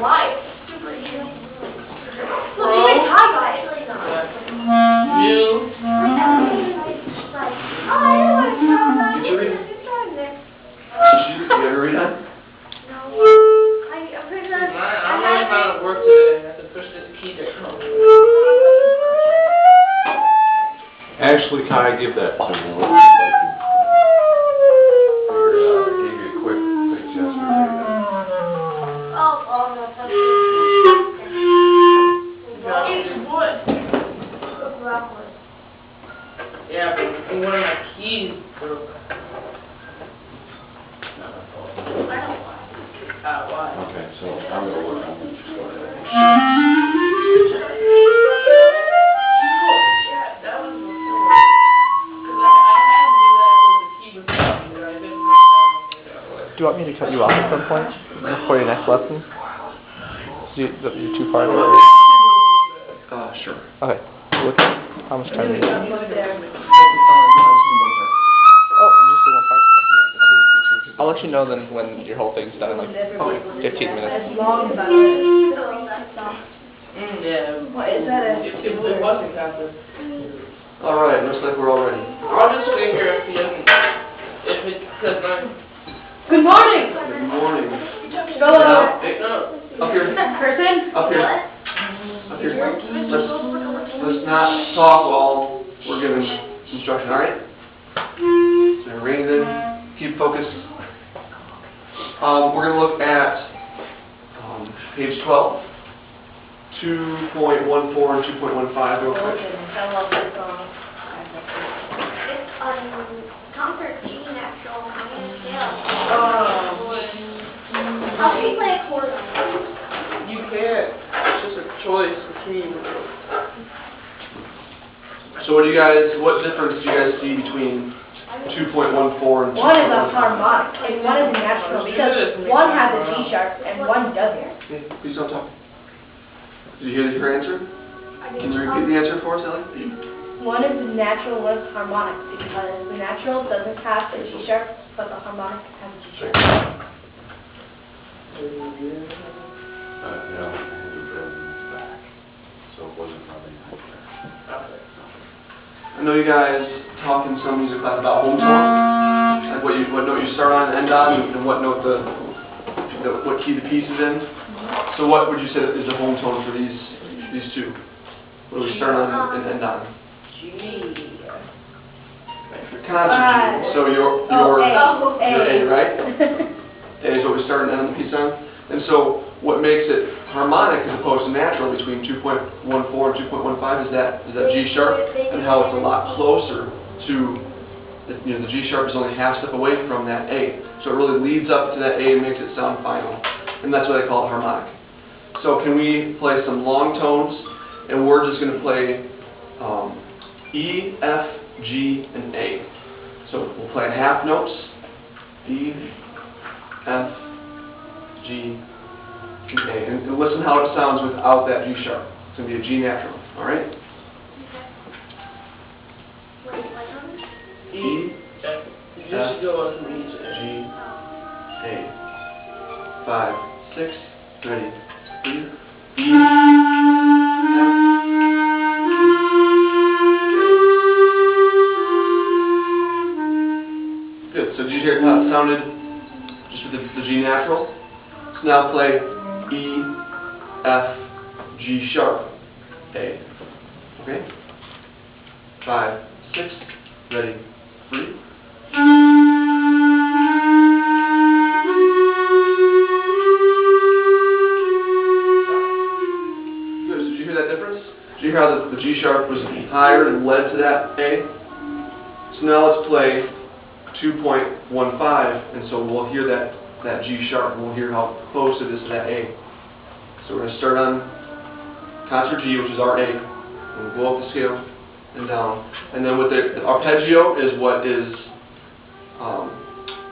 life. Super easy. Look, even Ty got it. You. Did you read it? Did you ever read that? No. I'm learning how to work today. I have to push this key down. Actually, Kai, give that to me. Figure it out. I gave you a quick gesture. It's wood. Yeah, but one of my keys broke. Why? Okay, so I'm going to work on this. That was before. Because I had to do that because the key was broken. I didn't push it down. Do you want me to cut you off at some point before your next lesson? You're too far into it? Sure. Okay. Look, how much time do you have? Just do one part. I'll let you know then when your whole thing's done in like 15 minutes. Yeah. What is that? It wasn't happening. All right, looks like we're all ready. I'll just stay here if it's because I'm. Good morning. Good morning. Go on. No. Up here. Person? Up here. Up here. Let's not talk while we're giving instruction, all right? So rein it in. Keep focused. We're going to look at page 12, 2.14 and 2.15 real quick. I love this song. It's concert G natural minor scale. How can you play a chord on it? You can't. It's just a choice between. So what difference do you guys see between 2.14 and 2.15? One is a harmonic and one is natural because one has a G sharp and one doesn't. Okay, please don't talk. Did you hear your answer? Can you repeat the answer for us, Ellie? One is natural, one is harmonic because the natural doesn't have a G sharp, but the harmonic has a G sharp. No, I had to bend back, so it wasn't probably I know you guys talk in some music class about home tone, like what note you start on and end on, and what note what key the piece is in. So what would you say is the home tone for these two? What do we start on and end on? G. Concert G. So you're A, right? A is what we start and end the piece on. And so what makes it harmonic as opposed to natural between 2.14 and 2.15 is that G sharp, and how it's a lot closer to the G sharp is only half step away from that A. So it really leads up to that A and makes it sound final. And that's why they call it harmonic. So can we play some long tones, and we're just going to play E, F, G, and A. So we'll play half notes, E, F, G, and A. And listen how it sounds without that G sharp. It's going to be a G natural, all right? E, F, G, A. 5, 6, ready, 3, E, F, good. So did you hear how it sounded just with the G natural? So now play E, F, G sharp, A. Okay? 5, 6, ready, 3. Good. So did you hear that difference? Did you hear how the G sharp was higher and led to that A? So now let's play 2.15, and so we'll hear that G sharp, and we'll hear how close it is to that A. So we're going to start on concert G, which is our A, and we'll go up the scale and down. And then with the arpeggio is what is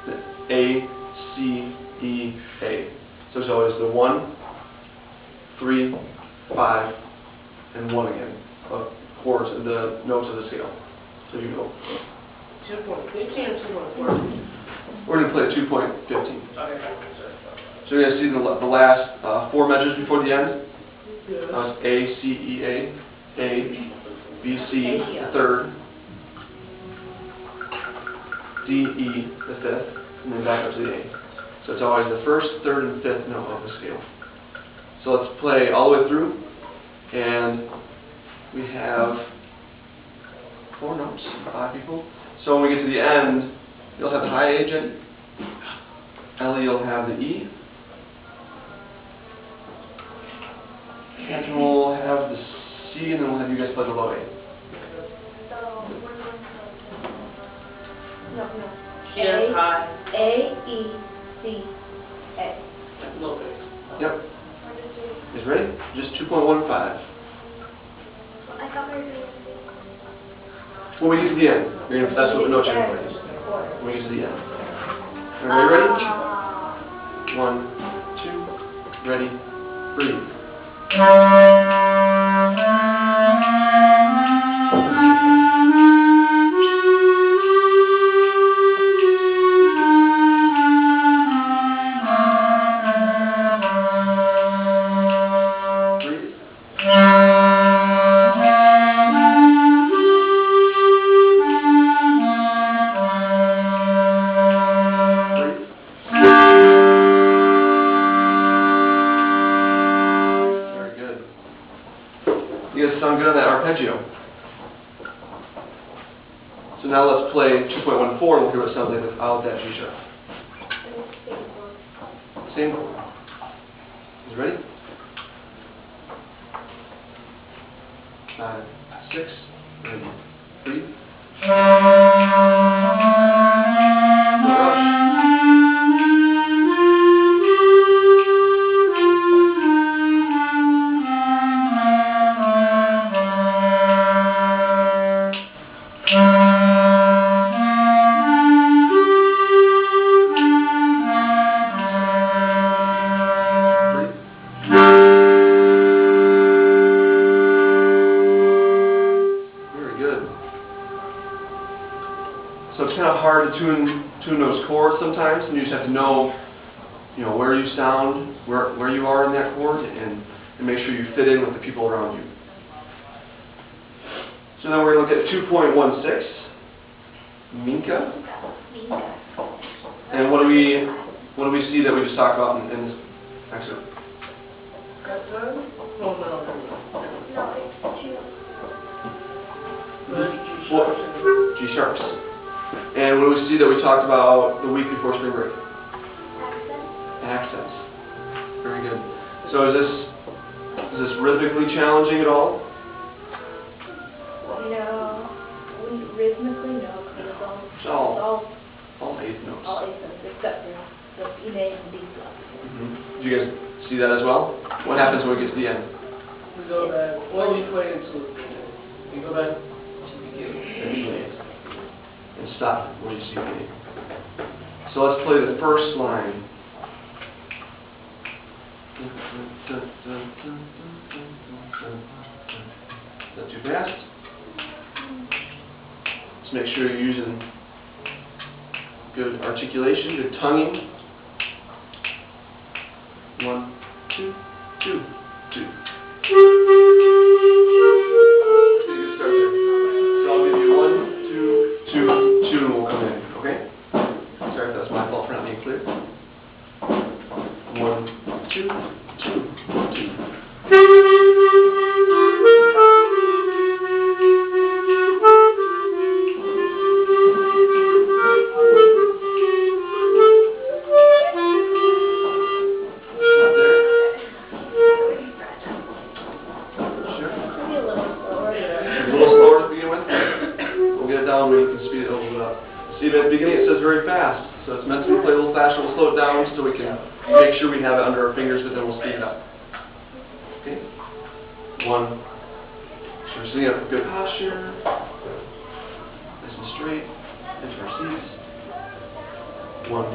the A, C, E, A. So it's always the 1, 3, 5, and 1 again, of chords, the notes of the scale. So you go. 2.15 or 2.14? We're going to play 2.15. Okay. So you're going to see the last 4 measures before the end. Yeah. That was A, C, E, A, B, C, the third, D, E, the fifth, and then back up to the A. So it's always the first, third, and fifth note of the scale. So let's play all the way through, and we have 4 notes, 5 people. So when we get to the end, you'll have the high A again. Ellie, you'll have the E. Catherine will have the C, and then we'll have you guys play the low A. So we're going to. No. She has high. A, E, C, A. Low bass. Yep. We're just doing. You guys ready? Just 2.15. I thought we were doing. When we get to the end, that's what the notes you're going to play. When we get to the end. Everybody ready? 1, 2, ready, breathe. You guys sound good on that arpeggio. So now let's play 2.14 and we'll hear what it sounds like without that G sharp. Same chord. You ready? 5, 6, ready, breathe. No rush. So it's kind of hard to tune those chords sometimes, and you just have to know, where you sound, where you are in that chord, and make sure you fit in with the people around you. So now we're going to look at 2.16, Minka. And what do we see that we just talked about in this excerpt? Got time? Oh, no. No, it's 2. Well, G sharps. And what do we see that we talked about the week before spring break? Accents. Accents. Very good. So is this rhythmically challenging at all? Rhythmically, no, because it's all eighth notes. all eighth notes except for the E major and D flat. Do you guys see that as well? What happens when we get to the end? we go back. When you play into it, you go back to the beginning. And stop where you see the A. So let's play the first line. Is that too fast? Just make sure you're using good articulation, good tonguing. 1, 2, 2, 2. Start there. So I'll give you 1, 2, 2, 2, and we'll come in. Okay? Sorry if that's my fault for not being clear. 1, 2, 2, 2. See, at the beginning it says very fast, so it's meant to be played a little faster. We'll slow it down so we can make sure we have it under our fingers, but then we'll speed it up. Okay? 1. So we're sitting up with good posture, nice and straight, into our seats. 1,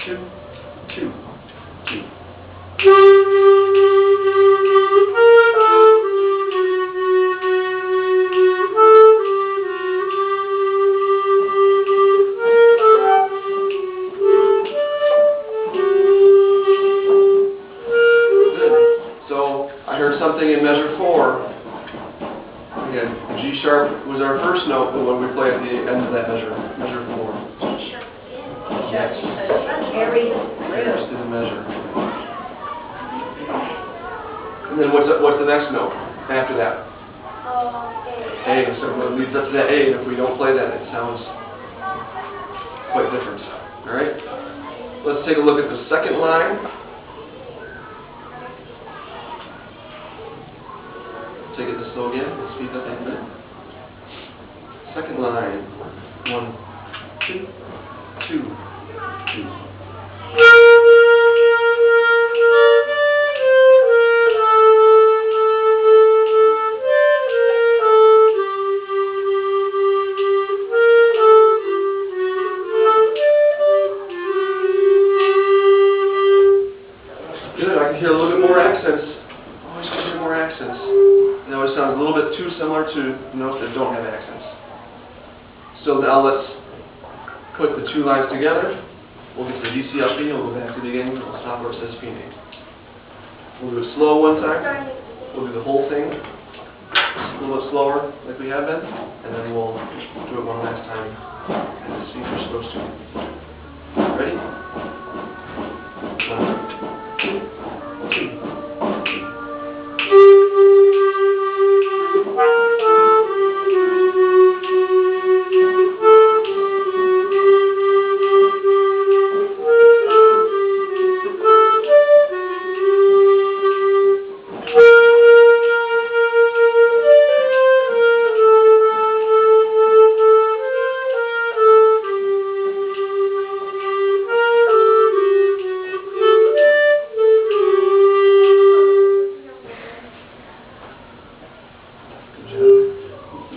2, 2, 2. sharp was our first note, the one we play at the end of that measure, measure 4. G sharp. Yes. Carries Here's through. to the measure. And then what's the next note after that? A. A. So it leads up to that A, and if we don't play that, it sounds quite different. All right? Let's take a look at the second line. Take it this slow again. Let's speed up a minute. Second line. 1, 2, 2, 2. Good. I can hear a little bit more accents. Always can hear more accents. It always sounds a little bit too similar to notes that don't have accents. So now let's put the two lines together. We'll get to the D, C, F, B, and we'll go back to the beginning. We'll stop where it says P name. We'll do it slow one time. We'll do the whole thing a little bit slower, like we have been, and then we'll do it one last time and see if we're supposed to. Ready? 1, 2.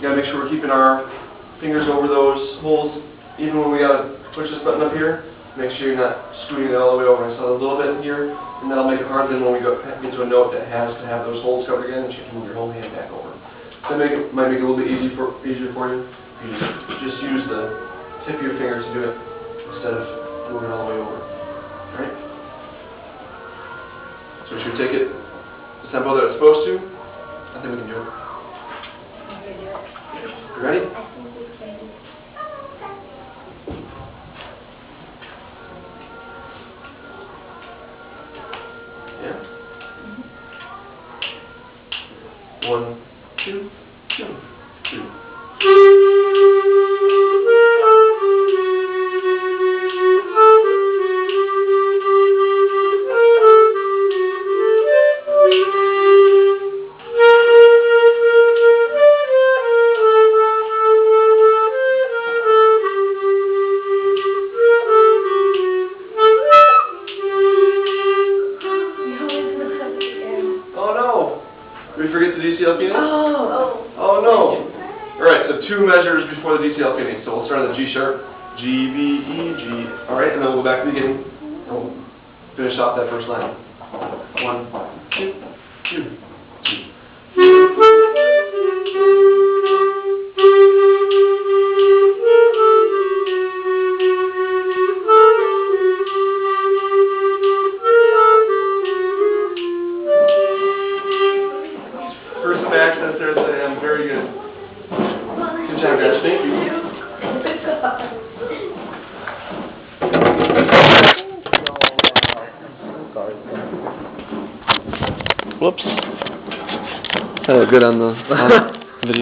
We gotta make sure we're keeping our fingers over those holes, even when we gotta push this button up here. Make sure you're not scooting it all the way over. I saw a little bit in here, and that'll make it hard. Then when we get to a note that has to have those holes covered again, you can move your whole hand back over. That might make it a little bit easier for you. You just use the tip of your finger to do it instead of moving all the way over. All right? So we should take it the tempo that it's supposed to. I think we can do it. You ready? I think we can. Yeah. 1, 2, 2, 2. Oh no! Did we forget the DCL piano? Oh. Oh no! Alright, so 2 measures before the DCL piano. So we'll start on the G sharp, G, B, E, G. Alright, and then we'll go back to the beginning. And we'll finish off that first line. 1, 2, 2, 2. First some accents there, Sam. Very good. Good job, guys. Thank you. Whoops. Good on the video.